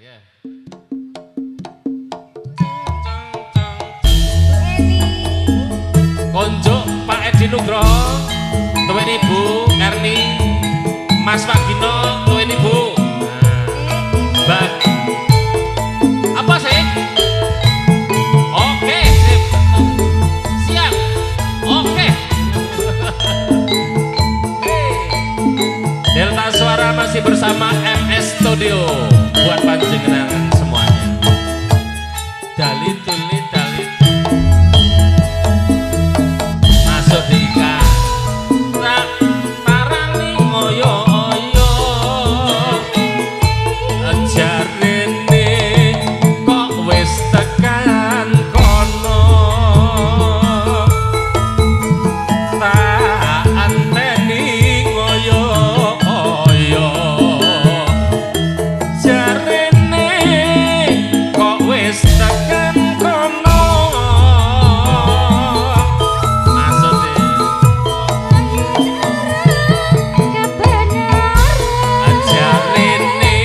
ya. Konjo Pak Edi Nugroho, tuwin Ibu Erni, Mas Wagino, tuwin Ibu. Bak. Apa sih? Oke, sip. Siap. Oke. Delta Suara masih bersama MS Studio buat panjenengan semuanya. Dali tuli dali masuk dika rak tarani ngoyo oyo jarene kok wis tekan kono tak anteni ngoyo oyo jarene kok wis tekan kono masuk deh jarene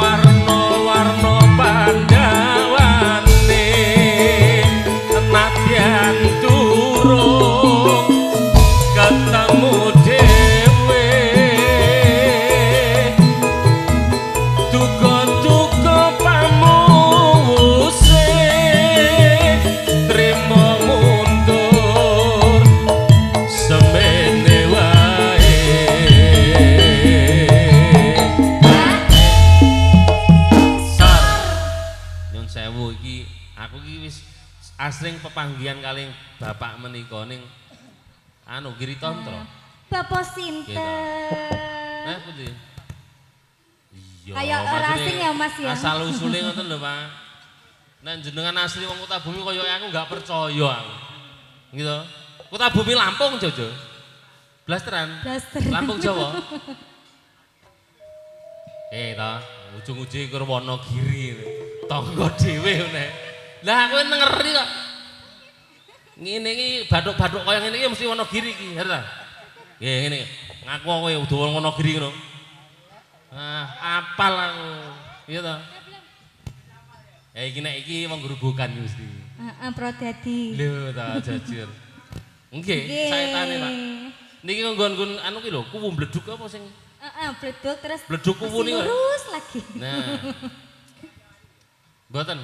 warna-warna pandawane nadyan durung ketemu dhewe duga-duga pamuwuse trimo mundur semene wae. Nyun sewu iki aku iki wis asring pepanggihan kali bapak menika ning anu Giri Tantra. Bapak sinten? Pundi? Iya. Ayo, ora maksudnya asing ya, Mas, ya? Asal usule ngoten lho, Pak. Nek jenengan asli wong Kutabumi kaya aku enggak percaya aku. Gitu. Kutabumi Lampung Jojo. Blasteran. Blasteran. Lampung Jawa. Ta, ujung-ujung ke Wonogiri. Tangga dhewe ngene. Lah kowe ngeri kok. Ngene iki bathuk-bathuk kaya ngene iki mesti Wonogiri iki, ngerti ta? Nggih ngene. Ngaku kowe udah Wonogiri ngono. Apal aku. Iya ta? Iki nek iki wong grubukan mesti. Heeh, Prodadi. Lho ta jajur. Nggih, saetane, Pak. Niki nggon-nggon anu ki lho, kuwu bleduk apa sing Heeh, bleduk terus bleduk kuwu niku. lurus lagi. Nah. Mboten.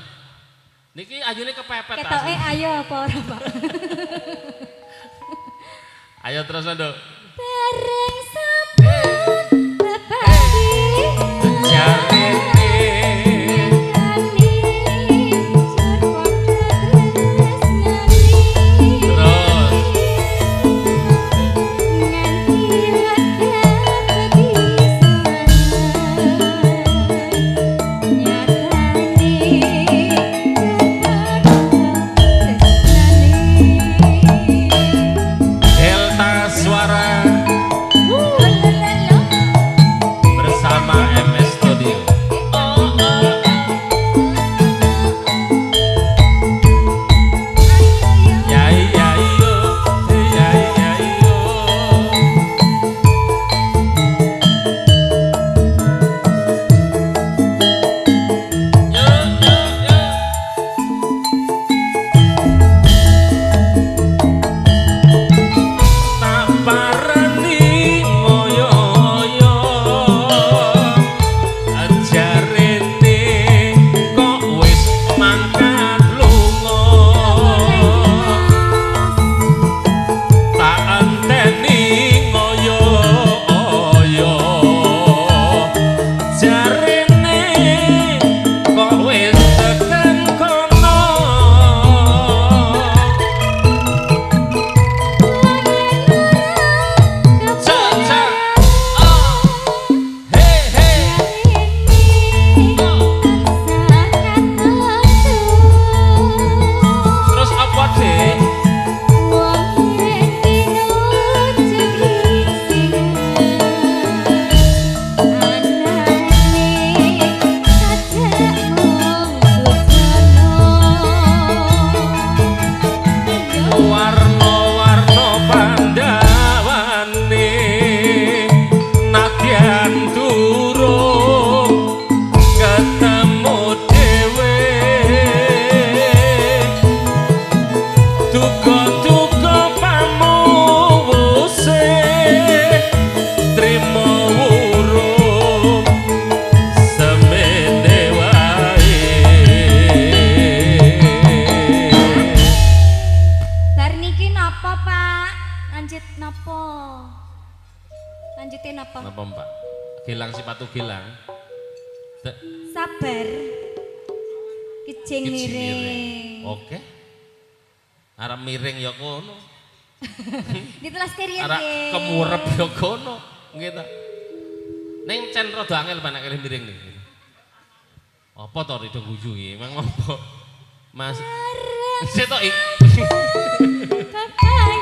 Niki ayune kepepet ta. Ketoke ayo apa ora, Pak? Ayo terus Nduk. Bareng sampun bebahi Jarene Delta Suara apa, Pak? Lanjut napa? Lanjutin apa? Napa, Mbak? Gilang sepatu gilang. Sabar. Kijing miring. Oke. Arep miring ya kono. Ditelas keriyen Arep nggih. kemurep ya kono. Nggih ta. Ning cen rada angel panek kali miring nih. Apa to rido guyu iki? Emang apa? Mas. Sik tok iki. Kakak